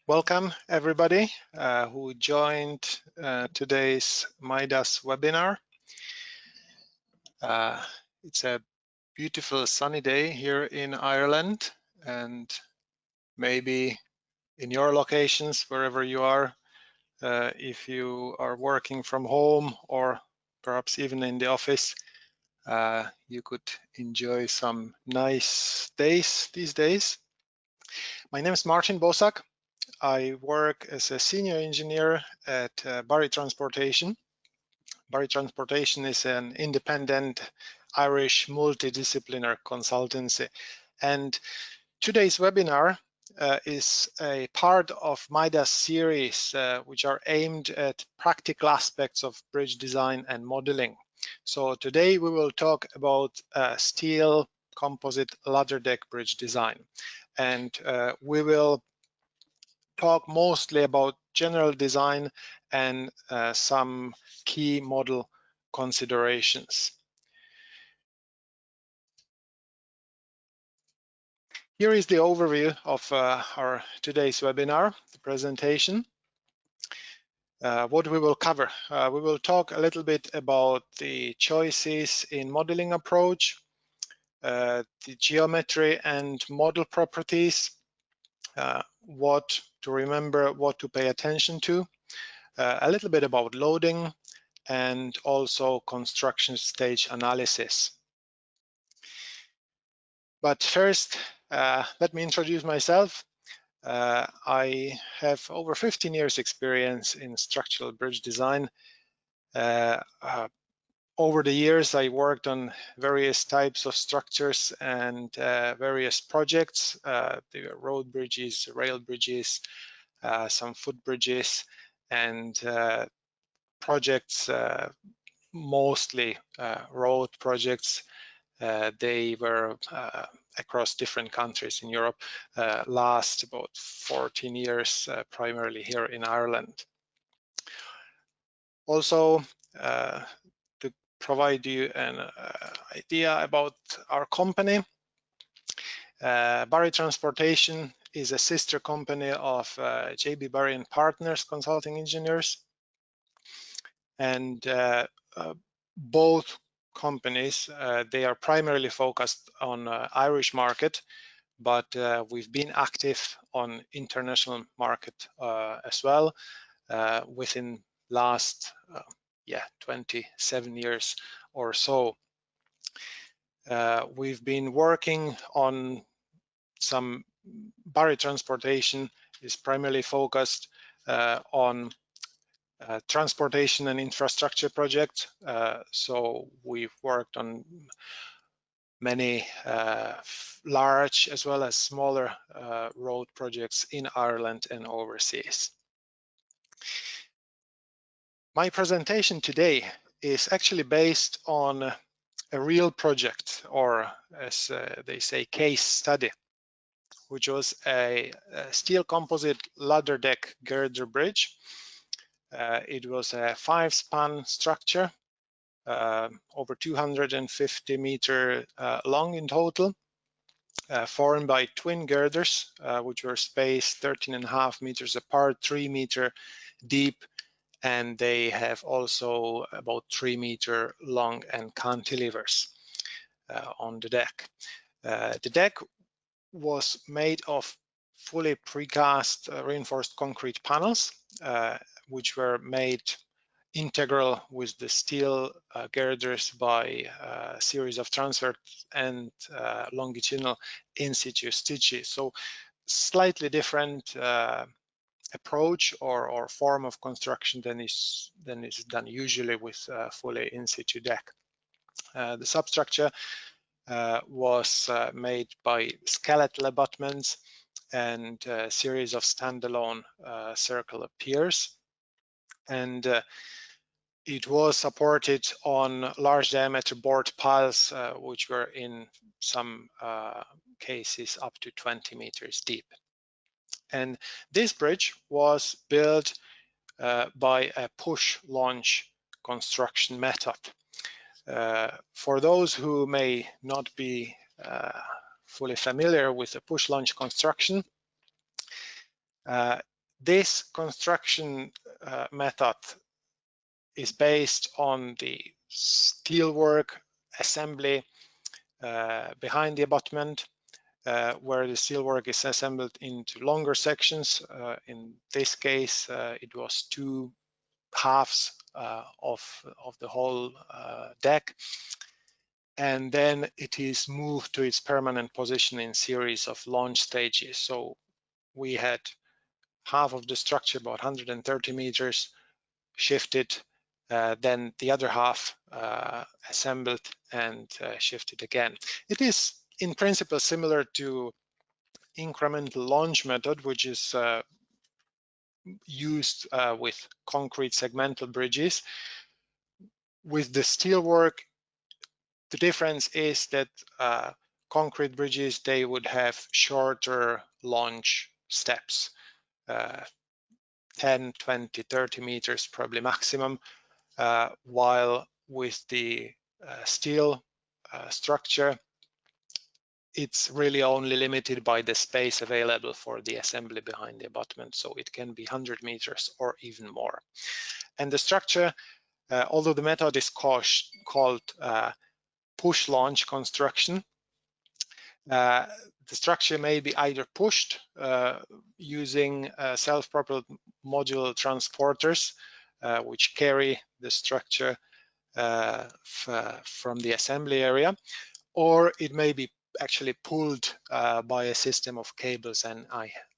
Welcome everybody who joined today's MIDAS webinar. It's a beautiful sunny day here in Ireland, and maybe in your locations, wherever you are, if you are working from home or perhaps even in the office, you could enjoy some nice days these days. My name is Martin Bosak. I work as a senior engineer at Barry Transportation. Barry Transportation is an independent Irish multidisciplinary consultancy. And today's webinar is a part of MIDAS series, which are aimed at practical aspects of bridge design and modeling. So today we will talk about steel composite ladder deck bridge design. And we will talk mostly about general design and some key model considerations. Here is the overview of our today's webinar, the presentation. What we will cover. We will talk a little bit about the choices in modeling approach, the geometry and model properties, what to remember, what to pay attention to, a little bit about loading, and also construction stage analysis. But first, let me introduce myself. I have over 15 years experience in structural bridge design. Over the years, I worked on various types of structures and various projects. There are road bridges, rail bridges, some footbridges, and projects, mostly road projects. They were across different countries in Europe, last about 14 years, primarily here in Ireland. Also, to provide you an idea about our company, Barry Transportation is a sister company of JB Barry & Partners Consulting Engineers, and both companies, they are primarily focused on Irish market, but we've been active on international market as well within last 27 years or so. We've been working on some Barry Transportation is primarily focused on transportation and infrastructure projects. So we've worked on many large as well as smaller road projects in Ireland and overseas. My presentation today is actually based on a real project, or as they say, case study, which was a steel composite ladder deck girder bridge. It was a 5-span structure, over 250 meters long in total, formed by twin girders, which were spaced 13.5 meters apart, 3 meters deep, and they have also about 3 meters long and cantilevers on the deck. The deck was made of fully precast reinforced concrete panels, which were made integral with the steel girders by a series of transverse and longitudinal in situ stitches. So slightly different approach or form of construction than is done usually with fully in situ deck. The substructure was made by skeletal abutments and a series of standalone circular piers, and it was supported on large diameter board piles, which were in some cases up to 20 meters deep. And this bridge was built by a push launch construction method. For those who may not be fully familiar with the push launch construction, This construction method is based on the steelwork assembly behind the abutment, where the steelwork is assembled into longer sections. In this case, it was 2 halves of the whole deck, and then it is moved to its permanent position in series of launch stages. So we had half of the structure, about 130 meters, shifted, then the other half assembled and shifted again. It is in principle similar to incremental launch method, which is used with concrete segmental bridges. With the steelwork, the difference is that concrete bridges, they would have shorter launch steps, 10, 20, 30 meters probably maximum, while with the steel structure, it's really only limited by the space available for the assembly behind the abutment. So it can be 100 meters or even more. And the structure, although the method is called push launch construction, the structure may be either pushed using self-propelled modular transporters, which carry the structure from the assembly area, or it may be actually pulled by a system of cables and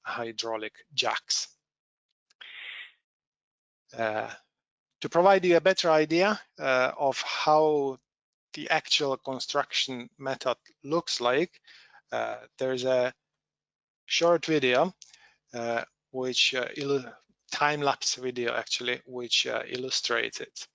hydraulic jacks. To provide you a better idea of how the actual construction method looks like, there's a short video which time-lapse video actually, which illustrates it.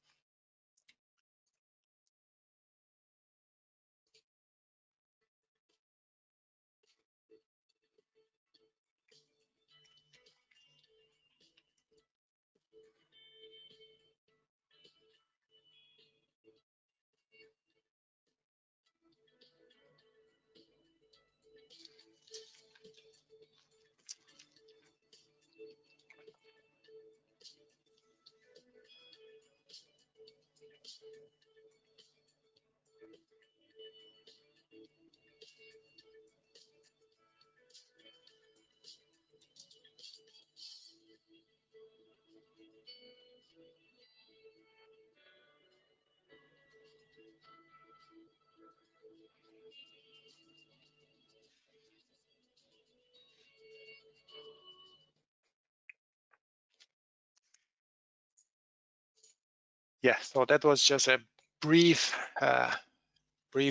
Yeah, so that was just a brief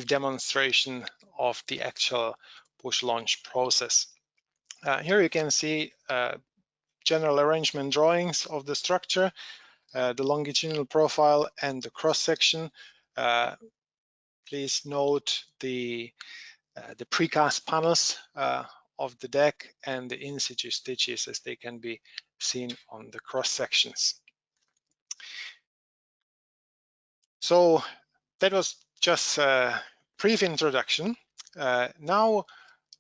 demonstration of the actual push launch process. Here you can see general arrangement drawings of the structure, the longitudinal profile and the cross section. Please note the precast panels of the deck and the in-situ stitches as they can be seen on the cross sections. So that was just a brief introduction. Now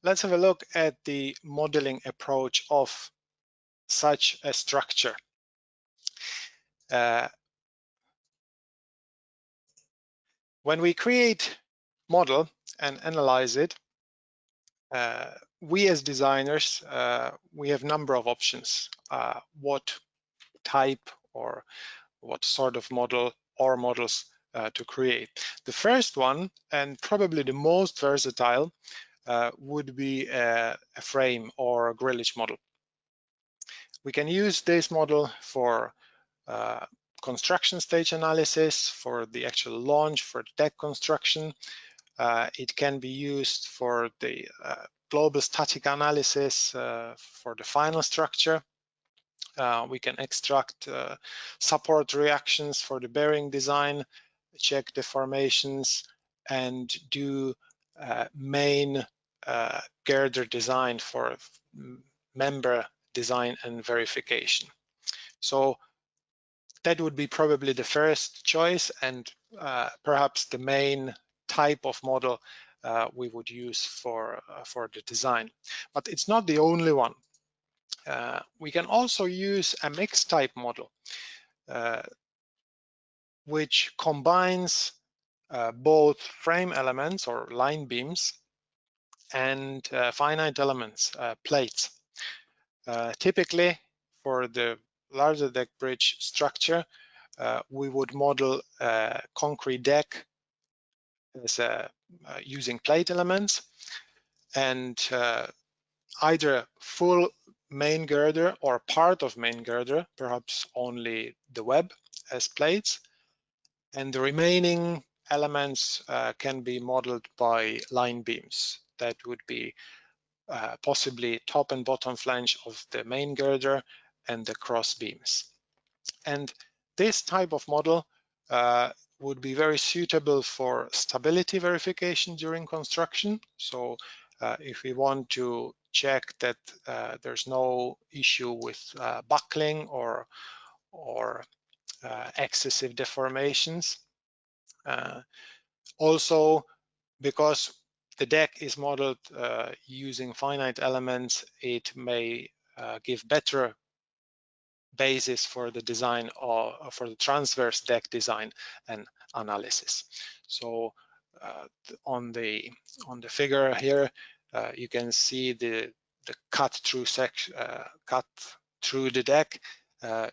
let's have a look at the modeling approach of such a structure. When we create model and analyze it, we as designers, we have a number of options. What type or what sort of model or models to create. The first one, and probably the most versatile, would be a frame or a grillage model. We can use this model for construction stage analysis, for the actual launch, for deck construction. It can be used for the global static analysis for the final structure. We can extract support reactions for the bearing design, check deformations, and do main girder design for member design and verification. So that would be probably the first choice, and perhaps the main type of model we would use for the design. But it's not the only one. We can also use a mixed type model, which combines both frame elements or line beams and finite elements, plates. Typically, for the larger deck bridge structure, we would model a concrete deck as using plate elements, and either full main girder or part of main girder, perhaps only the web as plates, and the remaining elements can be modeled by line beams. That would be possibly top and bottom flange of the main girder and the cross beams. And this type of model would be very suitable for stability verification during construction. So if we want to check that there's no issue with buckling or excessive deformations. Also, because the deck is modeled using finite elements, it may give better basis for the design or for the transverse deck design and analysis. So on the figure here, you can see the cut through section, cut through the deck,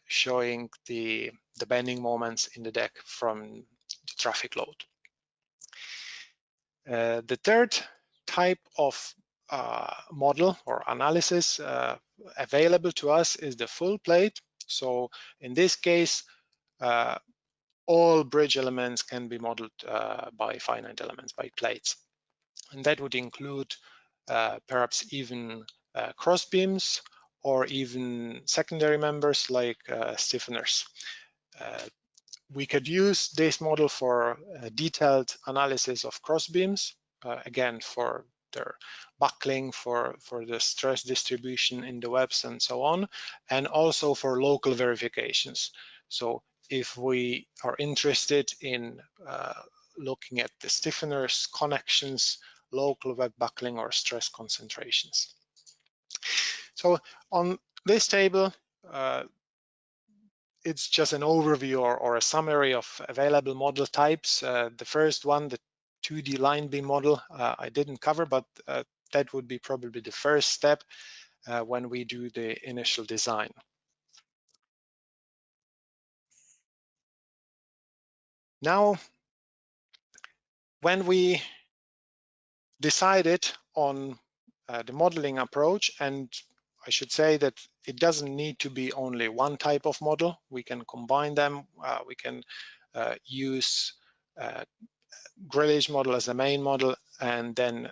showing the bending moments in the deck from the traffic load. The third type of model or analysis available to us is the full plate. So in this case, all bridge elements can be modeled by finite elements, by plates. And that would include perhaps even cross beams or even secondary members like stiffeners. We could use this model for detailed analysis of cross beams, again, for their buckling, for the stress distribution in the webs and so on, and also for local verifications. So if we are interested in looking at the stiffeners, connections, local web buckling, or stress concentrations. So on this table, it's just an overview or a summary of available model types. The first one, the 2D line beam model, I didn't cover, but that would be probably the first step when we do the initial design. Now, when we decided on the modeling approach, and I should say that it doesn't need to be only one type of model. We can combine them. We can use Grillage model as a main model and then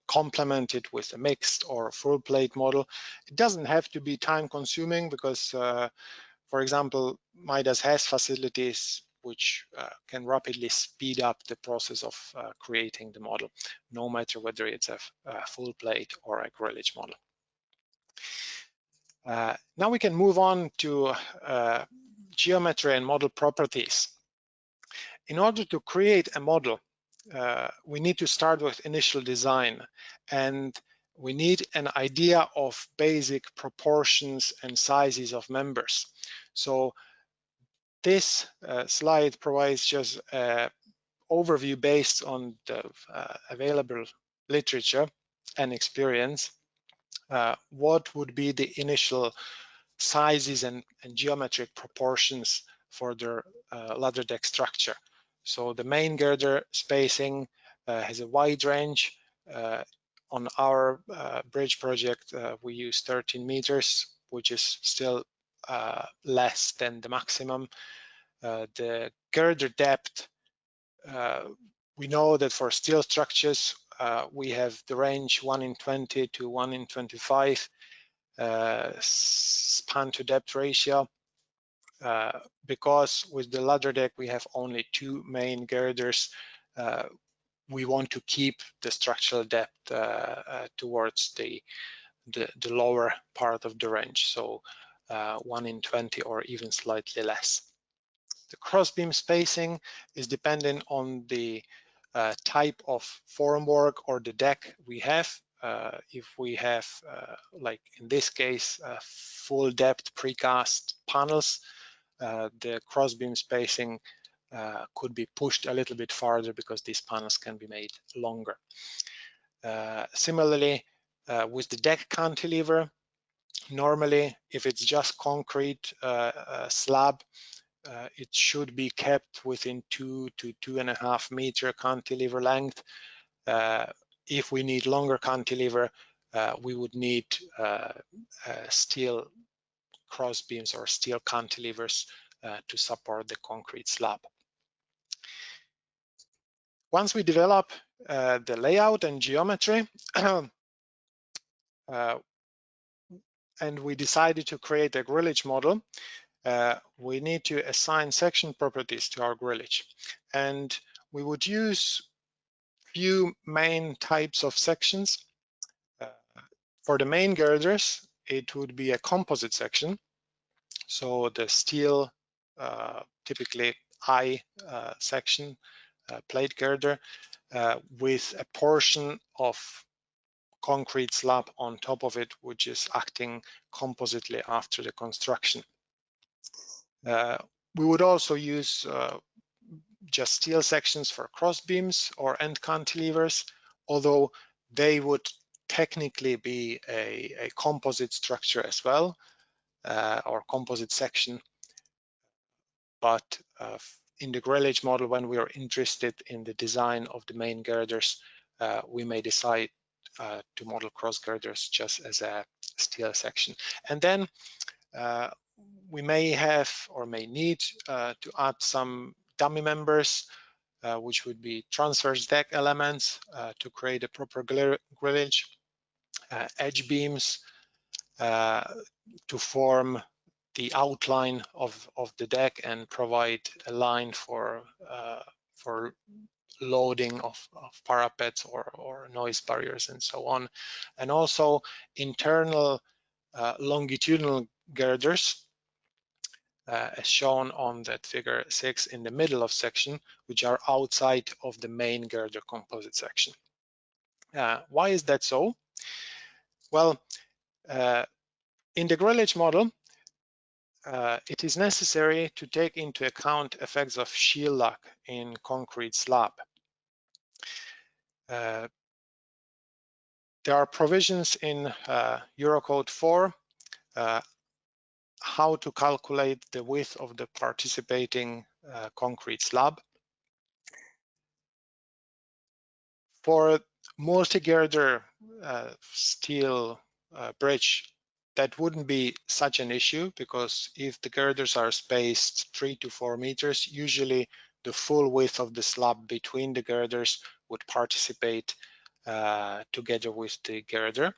complement it with a mixed or full plate model. It doesn't have to be time consuming because, for example, MIDAS has facilities which can rapidly speed up the process of creating the model, no matter whether it's a full plate or a Grillage model. Now we can move on to geometry and model properties. In order to create a model, we need to start with initial design, and we need an idea of basic proportions and sizes of members. So this slide provides just an overview based on the available literature and experience. What would be the initial sizes and geometric proportions for the ladder deck structure? So the main girder spacing has a wide range. On our bridge project, we use 13 meters, which is still less than the maximum. The girder depth, we know that for steel structures, we have the range 1 in 20 to 1 in 25 span to depth ratio. Because with the ladder deck we have only 2 main girders, we want to keep the structural depth towards the lower part of the range, so 1 in 20 or even slightly less. The crossbeam spacing is dependent on the type of formwork or the deck we have. if we have, like in this case, full depth precast panels, the crossbeam spacing could be pushed a little bit farther because these panels can be made longer. Similarly, with the deck cantilever, normally if it's just concrete slab, it should be kept within 2 to 2.5 meter cantilever length. If we need longer cantilever, we would need steel cross beams or steel cantilevers to support the concrete slab. Once we develop the layout and geometry, and we decided to create a grillage model, we need to assign section properties to our grillage. And we would use few main types of sections. For the main girders, it would be a composite section. So the steel, typically I section, plate girder, with a portion of concrete slab on top of it, which is acting compositely after the construction. We would also use just steel sections for cross beams or end cantilevers, although they would technically be a composite structure as well, or composite section. But in the grillage model, when we are interested in the design of the main girders, we may decide to model cross girders just as a steel section. And then we may have or may need to add some dummy members, which would be transverse deck elements to create a proper grillage, edge beams to form the outline of the deck and provide a line for loading of parapets or noise barriers and so on. And also internal longitudinal girders, as shown on that figure 6 in the middle of section, which are outside of the main girder composite section. Why is that so? Well, in the grillage model, it is necessary to take into account effects of shear lag in concrete slab. There are provisions in Eurocode 4 how to calculate the width of the participating concrete slab. For multi-girder steel bridge, that wouldn't be such an issue, because if the girders are spaced 3 to 4 meters, usually the full width of the slab between the girders would participate together with the girder.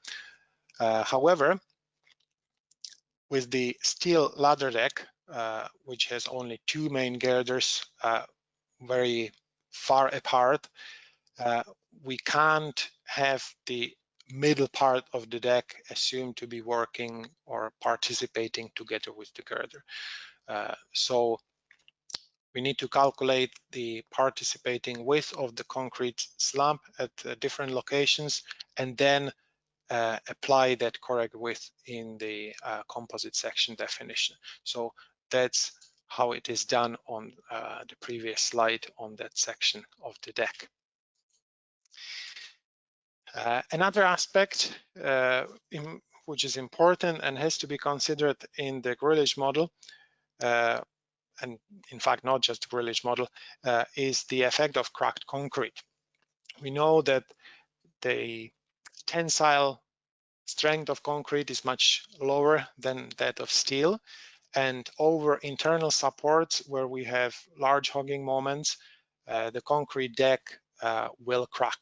However, with the steel ladder deck, which has only 2 main girders very far apart, we can't have the middle part of the deck assumed to be working or participating together with the girder. So we need to calculate the participating width of the concrete slab at different locations, and then apply that correct width in the composite section definition. So that's how it is done on the previous slide on that section of the deck. Another aspect which is important and has to be considered in the grillage model, and in fact not just the grillage model, is the effect of cracked concrete. We know that the tensile strength of concrete is much lower than that of steel, and over internal supports where we have large hogging moments, the concrete deck will crack.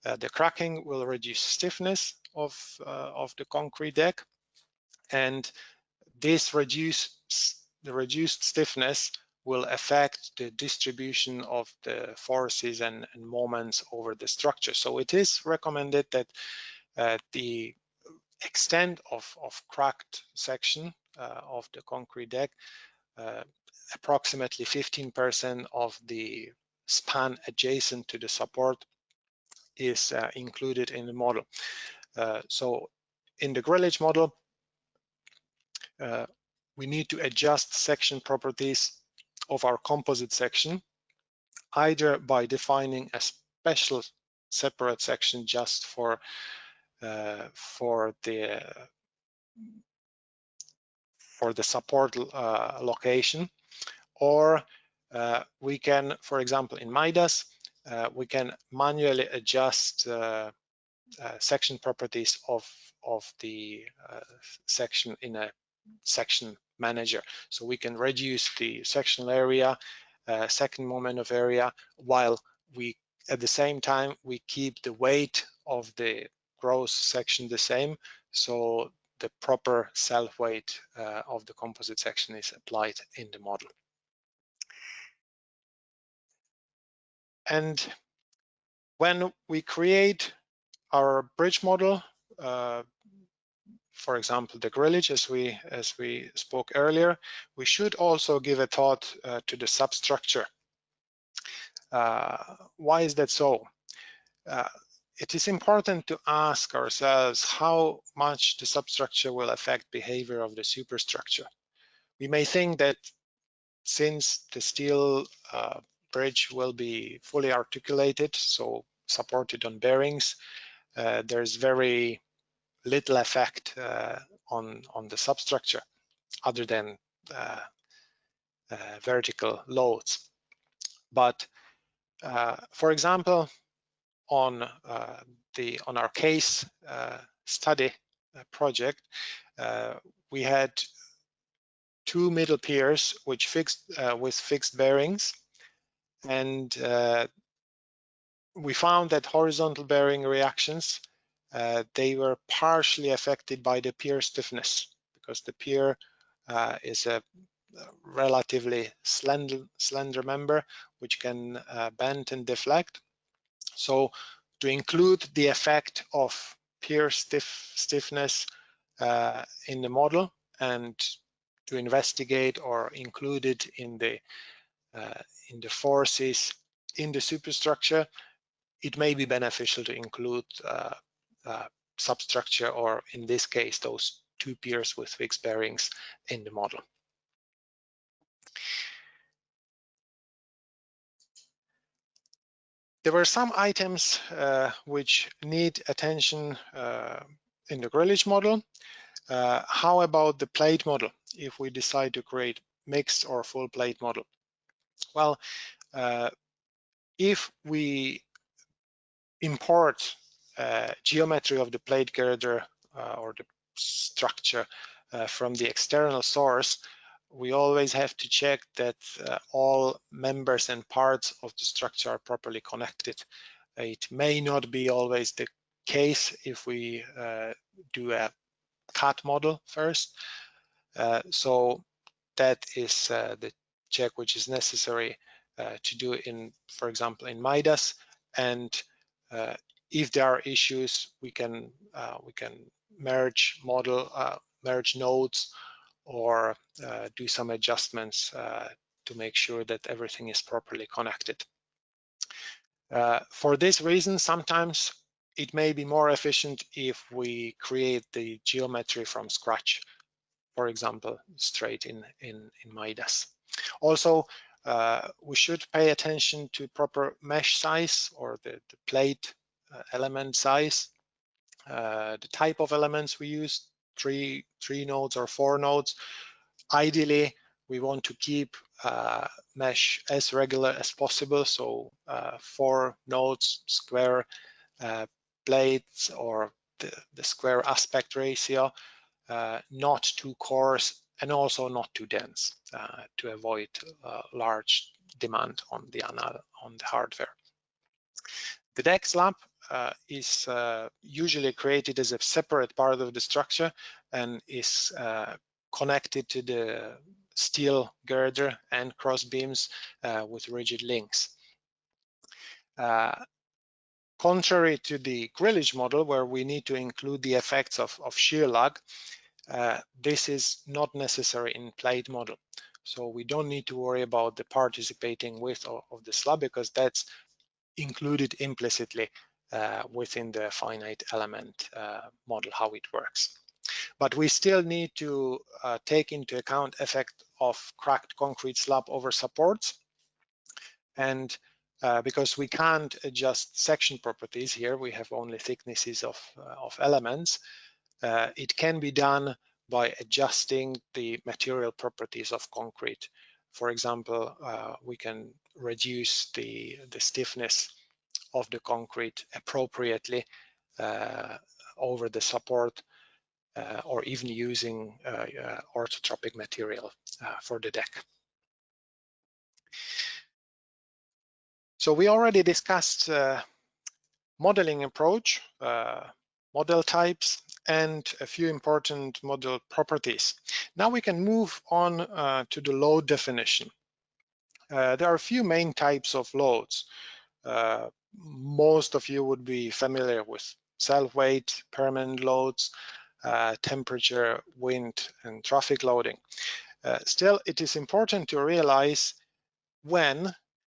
The cracking will reduce stiffness of the concrete deck, and this the reduced stiffness will affect the distribution of the forces and moments over the structure. So it is recommended that the extent of cracked section of the concrete deck, approximately 15% of the span adjacent to the support, is included in the model. So in the grillage model, we need to adjust section properties of our composite section, either by defining a special separate section just for the support location, or we can, for example, in MIDAS, we can manually adjust section properties of the section in a section manager. So we can reduce the sectional area, second moment of area, while we at the same time we keep the weight of the gross section the same, so the proper self weight of the composite section is applied in the model. And when we create our bridge model, for example, the grillage, as we spoke earlier, we should also give a thought to the substructure. Why is that so? It is important to ask ourselves how much the substructure will affect behavior of the superstructure. We may think that since the steel bridge will be fully articulated, so supported on bearings, there's very little effect on the substructure other than vertical loads. But for example, on our case study project, we had two middle piers which with fixed bearings, and we found that horizontal bearing reactions, they were partially affected by the pier stiffness, because the pier is a relatively slender member which can bend and deflect. So to include the effect of pier stiffness in the model and to investigate or include it in the forces in the superstructure, it may be beneficial to include substructure, or in this case, those two piers with fixed bearings in the model. There were some items which need attention in the grillage model. How about the plate model if we decide to create mixed or full plate model? Well, if we import geometry of the plate girder or the structure from the external source, we always have to check that all members and parts of the structure are properly connected. It may not be always the case if we do a CAD model first. So that is the check which is necessary to do in, for example, in MIDAS. And if there are issues, we can merge nodes, or do some adjustments to make sure that everything is properly connected. For this reason, sometimes it may be more efficient if we create the geometry from scratch, for example, straight in MIDAS. Also, we should pay attention to proper mesh size, or the plate element size, the type of elements we use, three nodes or 4 nodes. Ideally, we want to keep mesh as regular as possible, so 4 nodes, square plates, or the square aspect ratio, not too coarse and also not too dense, to avoid large demand on the hardware. The deck slab is usually created as a separate part of the structure and is connected to the steel girder and cross beams with rigid links. Contrary to the grillage model, where we need to include the effects of shear lag, this is not necessary in plate model. So we don't need to worry about the participating width of the slab, because that's included implicitly within the finite element model, how it works. But we still need to take into account effect of cracked concrete slab over supports. And because we can't adjust section properties here, we have only thicknesses of elements, it can be done by adjusting the material properties of concrete. For example, we can reduce the stiffness of the concrete appropriately over the support, or even using orthotropic material for the deck. So we already discussed modeling approach, model types, and a few important model properties. Now we can move on to the load definition. There are a few main types of loads. Most of you would be familiar with self-weight, permanent loads, temperature, wind, and traffic loading. Still, it is important to realize when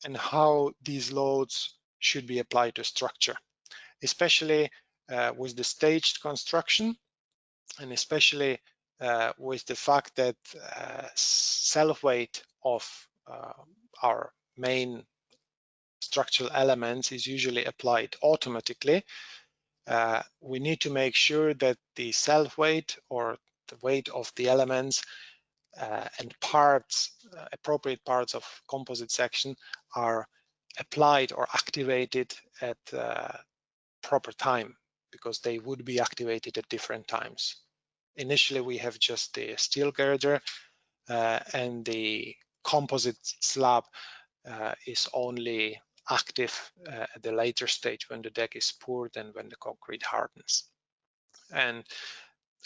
and how these loads should be applied to structure, especially with the staged construction, and especially with the fact that self-weight of our main structural elements is usually applied automatically. We need to make sure that the self-weight, or the weight of the elements and parts, appropriate parts of composite section, are applied or activated at proper time, because they would be activated at different times. Initially, we have just the steel girder, and the composite slab is only active at the later stage when the deck is poured and when the concrete hardens. And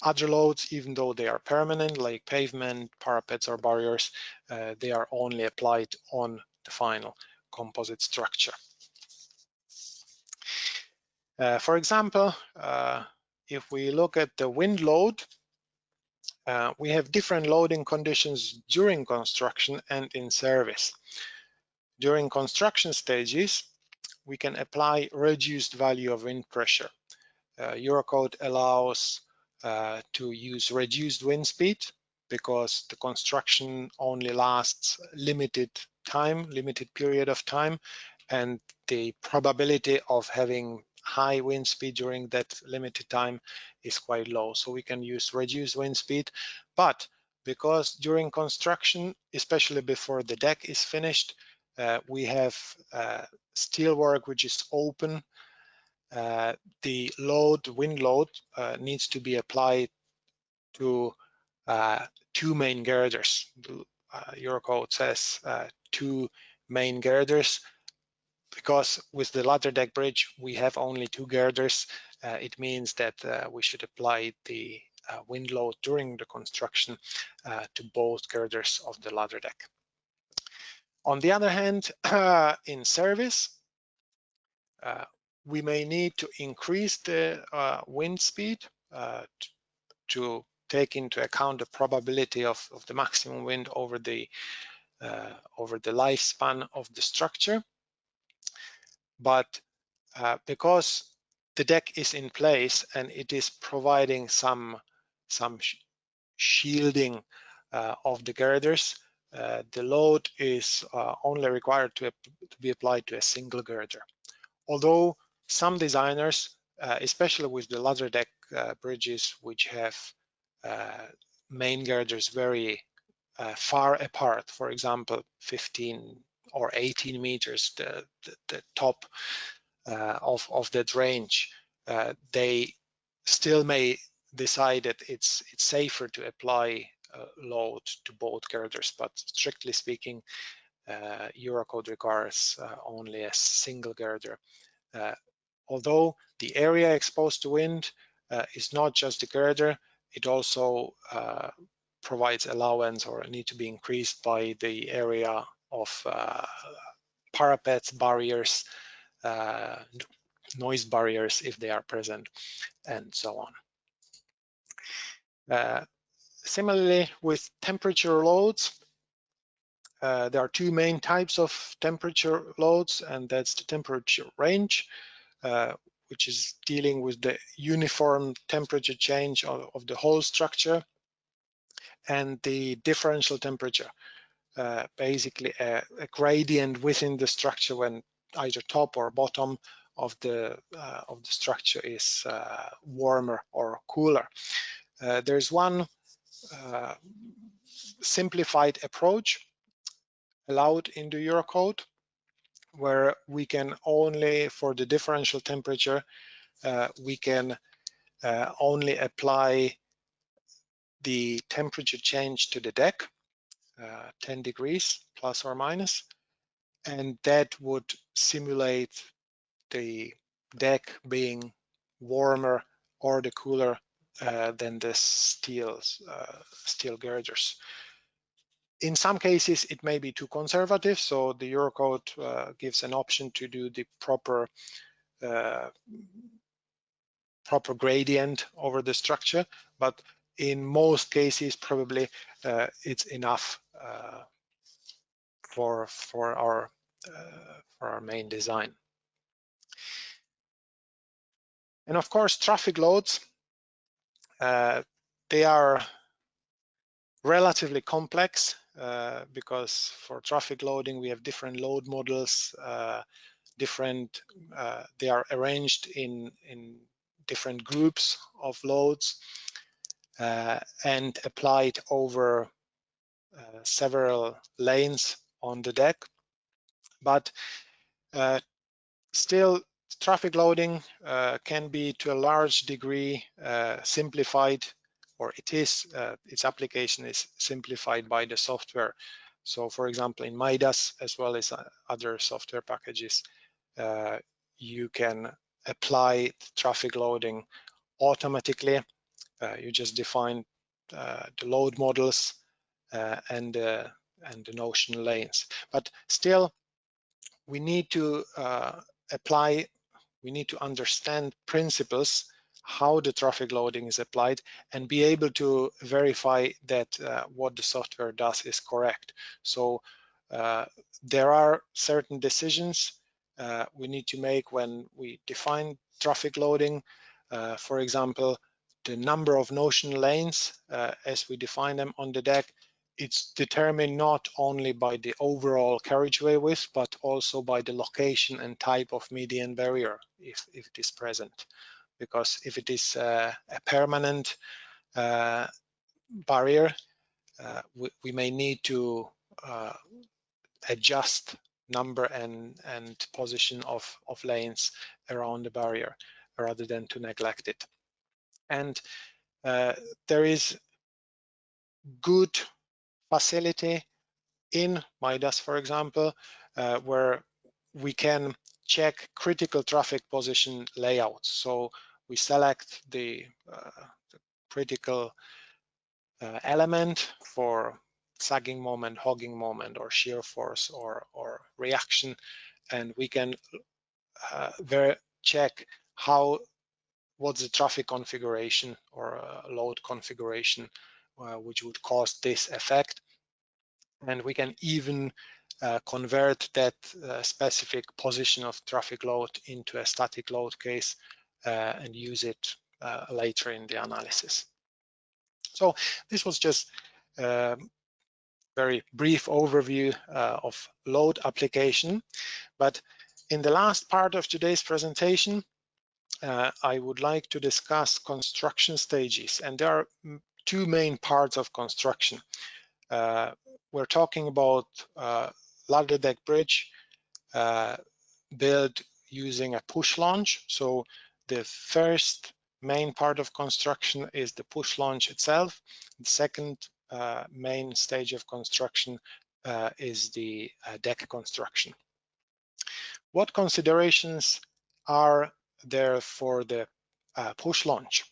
other loads, even though they are permanent, like pavement, parapets, or barriers, they are only applied on the final composite structure. For example, if we look at the wind load, we have different loading conditions during construction and in service. During construction stages, we can apply reduced value of wind pressure. Eurocode allows to use reduced wind speed because the construction only lasts limited period of time, and the probability of having high wind speed during that limited time is quite low. So we can use reduced wind speed. But because during construction, especially before the deck is finished, we have steel work which is open, the wind load needs to be applied to two main girders. Eurocode says two main girders, because with the ladder deck bridge we have only two girders. It means that we should apply the wind load during the construction to both girders of the ladder deck. On the other hand, in service, we may need to increase the wind speed to take into account the probability of the maximum wind over the lifespan of the structure. But because the deck is in place and it is providing some shielding of the girders, the load is only required to be applied to a single girder. Although some designers, especially with the ladder deck bridges, which have main girders very far apart, for example, 15 or 18 meters, the top of that range, they still may decide that it's safer to apply load to both girders, but strictly speaking, Eurocode requires only a single girder. Although the area exposed to wind is not just the girder, it also provides allowance or need to be increased by the area of parapets, barriers, noise barriers if they are present, and so on. Similarly, with temperature loads, there are two main types of temperature loads, and that's the temperature range, which is dealing with the uniform temperature change of the whole structure, and the differential temperature, basically a gradient within the structure when either top or bottom of the structure is warmer or cooler. There's one simplified approach allowed in the Eurocode, where we can only, for the differential temperature, we can only apply the temperature change to the deck, 10 degrees plus or minus, and that would simulate the deck being warmer or the cooler than the steel girders. In some cases, it may be too conservative, so the Eurocode gives an option to do the proper gradient over the structure, but in most cases, probably it's enough for our main design. And of course, traffic loads, they are relatively complex because for traffic loading, we have different load models, they are arranged in different groups of loads and applied over several lanes on the deck. But still, traffic loading can be to a large degree simplified, or its application is simplified by the software. So for example, in MIDAS, as well as other software packages, you can apply traffic loading automatically. You just define the load models and the notional lanes. But still, we need to understand principles, how the traffic loading is applied, and be able to verify that what the software does is correct. So there are certain decisions we need to make when we define traffic loading. For example, the number of notional lanes as we define them on the deck, it's determined not only by the overall carriageway width, but also by the location and type of median barrier, if it is present. Because if it is a permanent barrier, we may need to adjust number and position of lanes around the barrier rather than to neglect it. And there is good facility in MIDAS, for example, where we can check critical traffic position layouts. So we select the critical element for sagging moment, hogging moment, or shear force, or reaction, and we can check what's the traffic configuration or load configuration which would cause this effect. And we can even convert that specific position of traffic load into a static load case and use it later in the analysis. So this was just a very brief overview of load application. But in the last part of today's presentation, I would like to discuss construction stages. And there are two main parts of construction. We're talking about ladder deck bridge built using a push launch. So the first main part of construction is the push launch itself. The second main stage of construction is the deck construction. What considerations are there for the push launch?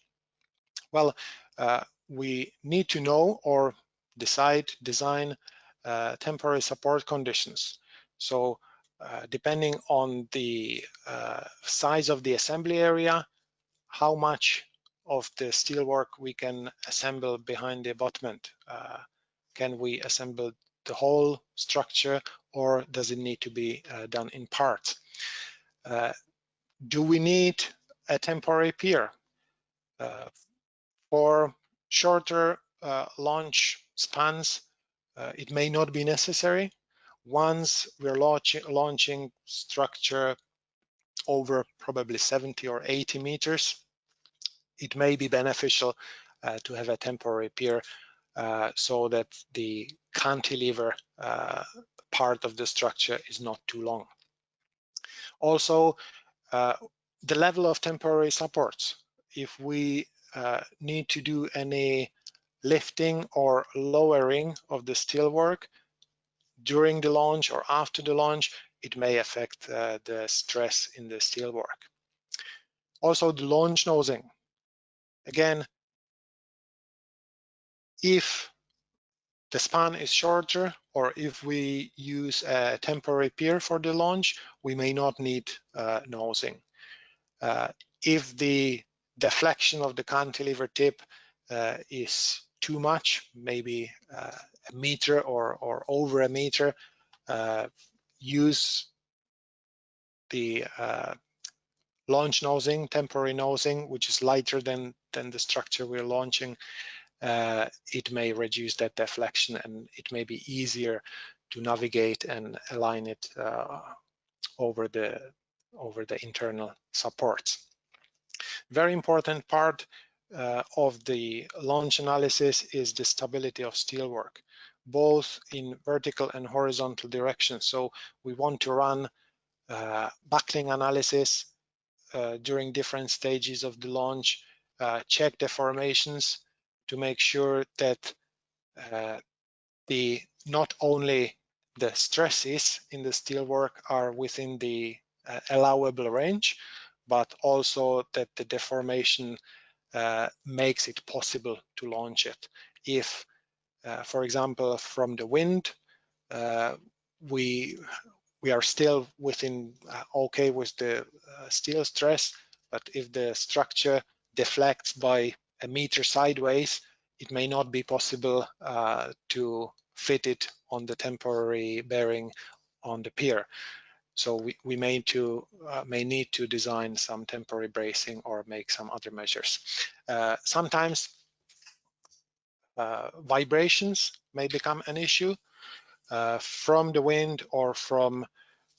Well, we need to know or design temporary support conditions. So depending on the size of the assembly area, how much of the steelwork we can assemble behind the abutment. Can we assemble the whole structure, or does it need to be done in parts? Do we need a temporary pier. For shorter launch spans, it may not be necessary. Once we're launching structure over probably 70 or 80 meters, it may be beneficial to have a temporary pier so that the cantilever part of the structure is not too long. Also, the level of temporary supports. If we need to do any lifting or lowering of the steelwork during the launch or after the launch, it may affect the stress in the steelwork. Also, the launch nosing. Again, if the span is shorter or if we use a temporary pier for the launch, we may not need nosing. If the deflection of the cantilever tip is too much, maybe a meter or over a meter, use the launch nosing, temporary nosing, which is lighter than the structure we're launching. It may reduce that deflection and it may be easier to navigate and align it over the internal supports. Very important part of the launch analysis is the stability of steelwork, both in vertical and horizontal directions. So we want to run buckling analysis during different stages of the launch, check deformations to make sure that not only the stresses in the steelwork are within the allowable range, but also that the deformation makes it possible to launch it. If, for example, from the wind, we are still within okay with the steel stress, but if the structure deflects by a meter sideways, it may not be possible to fit it on the temporary bearing on the pier. So we may need to design some temporary bracing or make some other measures. Sometimes vibrations may become an issue from the wind or from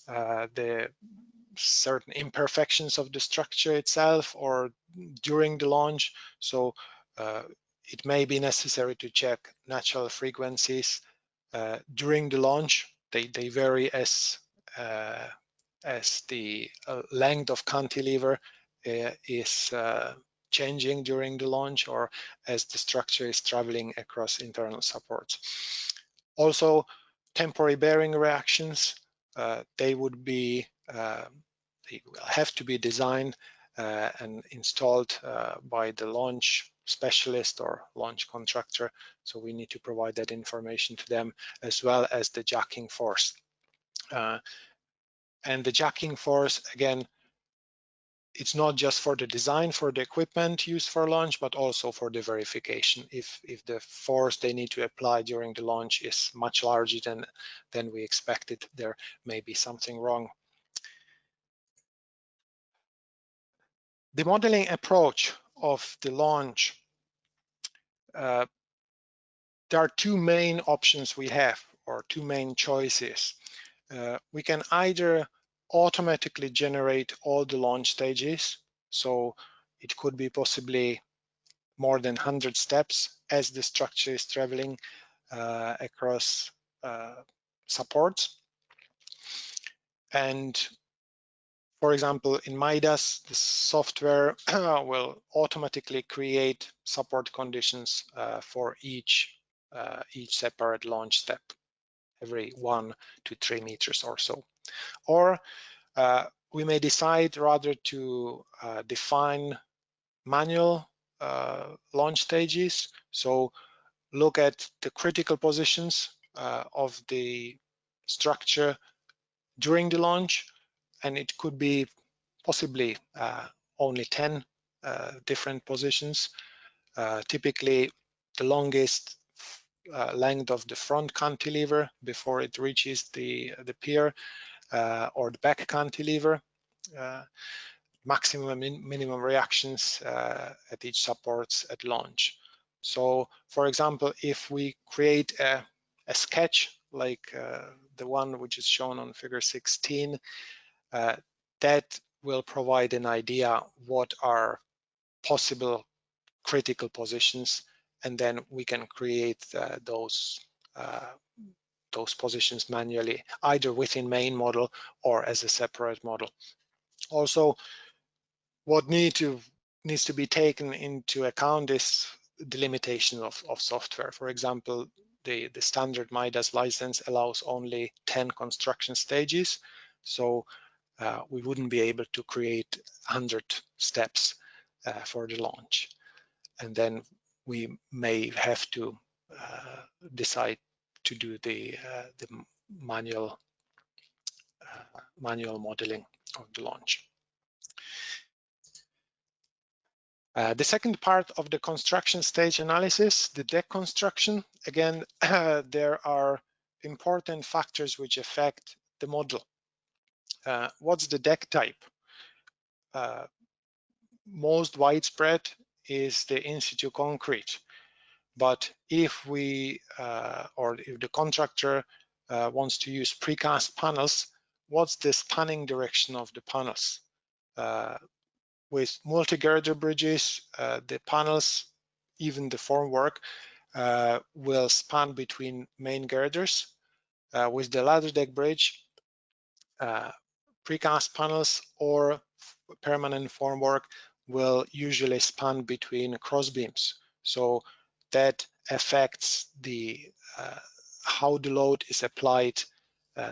the certain imperfections of the structure itself or during the launch. So it may be necessary to check natural frequencies during the launch. They vary as the length of cantilever is changing during the launch or as the structure is traveling across internal supports. Also, temporary bearing reactions, they would be they will have to be designed and installed by the launch specialist or launch contractor. So we need to provide that information to them, as well as the jacking force. And the jacking force, again, it's not just for the design for the equipment used for launch, but also for the verification. If the force they need to apply during the launch is much larger than we expected, there may be something wrong. The modeling approach of the launch, there are two main options we have, or two main choices. We can either automatically generate all the launch stages, so it could be possibly more than 100 steps as the structure is traveling across supports. And for example, in MIDAS, the software will automatically create support conditions for each separate launch step, every 1 to 3 meters or so. Or we may decide rather to define manual launch stages. So look at the critical positions of the structure during the launch, and it could be possibly only 10 different positions. Typically, the longest length of the front cantilever before it reaches the pier or the back cantilever. maximum and minimum reactions at each supports at launch. So, for example, if we create a sketch like the one which is shown on figure 16, that will provide an idea what are possible critical positions, and then we can create those positions manually, either within main model or as a separate model. Also, what needs to be taken into account is the limitation of software. For example, the standard MIDAS license allows only 10 construction stages, so we wouldn't be able to create 100 steps for the launch. And then we may have to decide to do the manual modeling of the launch. The second part of the construction stage analysis, the deck construction, again, there are important factors which affect the model. What's the deck type? Most widespread is the in-situ concrete. But if we, or if the contractor wants to use precast panels, what's the spanning direction of the panels? With multi-girder bridges, the panels, even the formwork, will span between main girders. With the ladder deck bridge, precast panels or permanent formwork will usually span between cross beams. So that affects the how the load is applied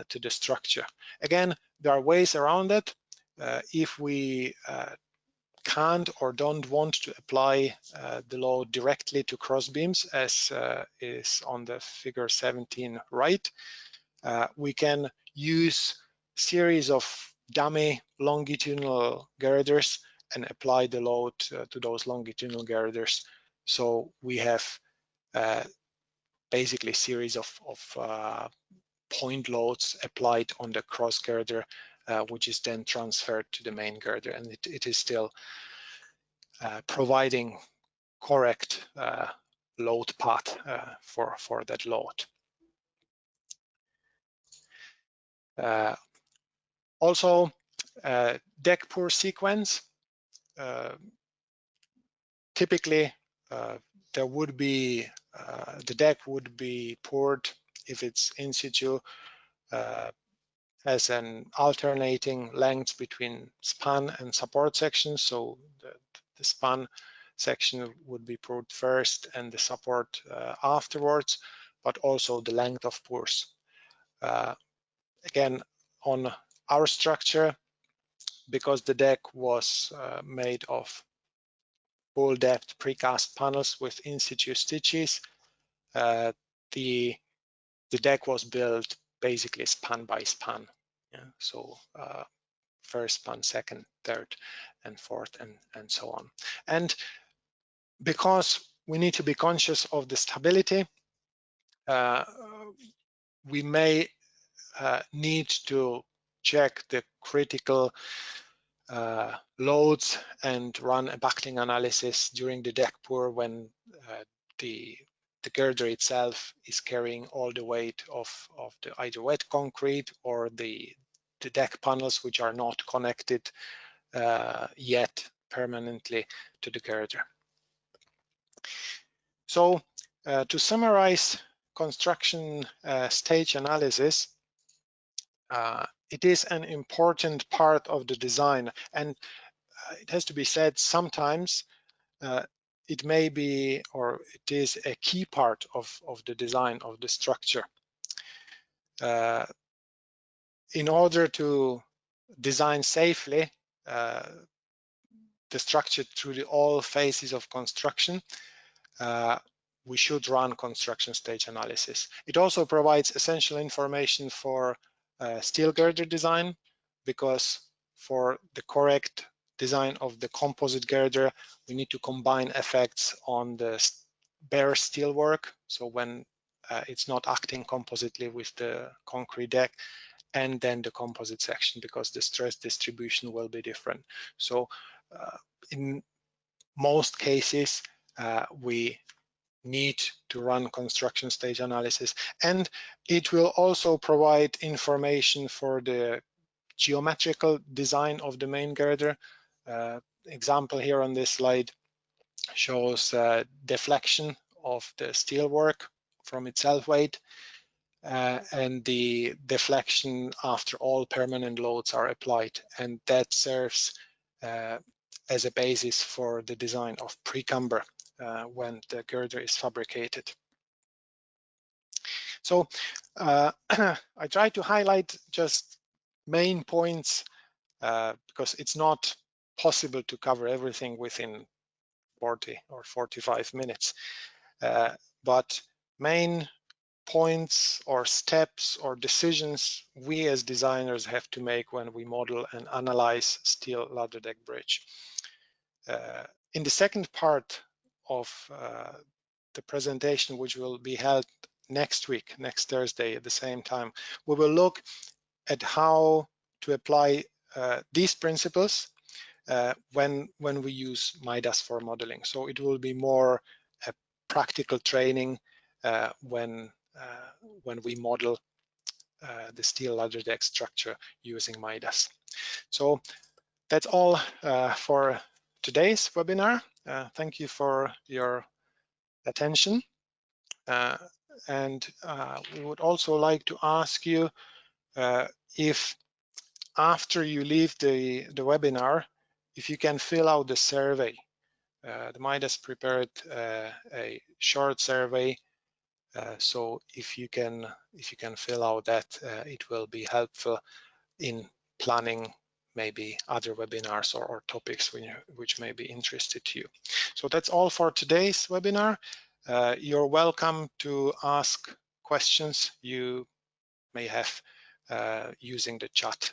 to the structure. Again, there are ways around it. If we can't or don't want to apply the load directly to cross beams, as is on the figure 17 right, we can use series of dummy longitudinal girders and apply the load to those longitudinal girders. So we have basically series of point loads applied on the cross girder, which is then transferred to the main girder, and it is still providing correct load path for that load. Also, deck pour sequence. Typically, there would be the deck would be poured if it's in situ as an alternating length between span and support sections. So the span section would be poured first and the support afterwards, but also the length of pours. Again, on our structure, because the deck was made of full depth precast panels with in-situ stitches, the deck was built basically span by span. Yeah? So first span, second, third, and fourth, and so on. And because we need to be conscious of the stability, we may need to check the critical loads and run a buckling analysis during the deck pour when the girder itself is carrying all the weight of the either wet concrete or the deck panels which are not connected yet permanently to the girder. So to summarize construction stage analysis, it is an important part of the design, and it has to be said sometimes it may be, or it is a key part of the design of the structure. In order to design safely the structure through all phases of construction, we should run construction stage analysis. It also provides essential information for steel girder design, because for the correct design of the composite girder, we need to combine effects on the bare steel work. So when it's not acting compositely with the concrete deck, and then the composite section, because the stress distribution will be different. So in most cases, we need to run construction stage analysis, and it will also provide information for the geometrical design of the main girder. Example here on this slide shows deflection of the steelwork from its self-weight, and the deflection after all permanent loads are applied, and that serves as a basis for the design of precamber when the girder is fabricated. So I try to highlight just main points because it's not possible to cover everything within 40 or 45 minutes. But main points or steps or decisions we as designers have to make when we model and analyze steel ladder deck bridge. In the second part of the presentation, which will be held next week, next Thursday at the same time, we will look at how to apply these principles when we use MIDAS for modeling. So it will be more a practical training when we model the steel ladder deck structure using MIDAS. So that's all for today's webinar. Thank you for your attention. And we would also like to ask you if after you leave the webinar, if you can fill out the survey. The MIDAS prepared a short survey, so if you can fill out that, it will be helpful in planning maybe other webinars or topics which may be interested to you. So that's all for today's webinar. You're welcome to ask questions you may have using the chat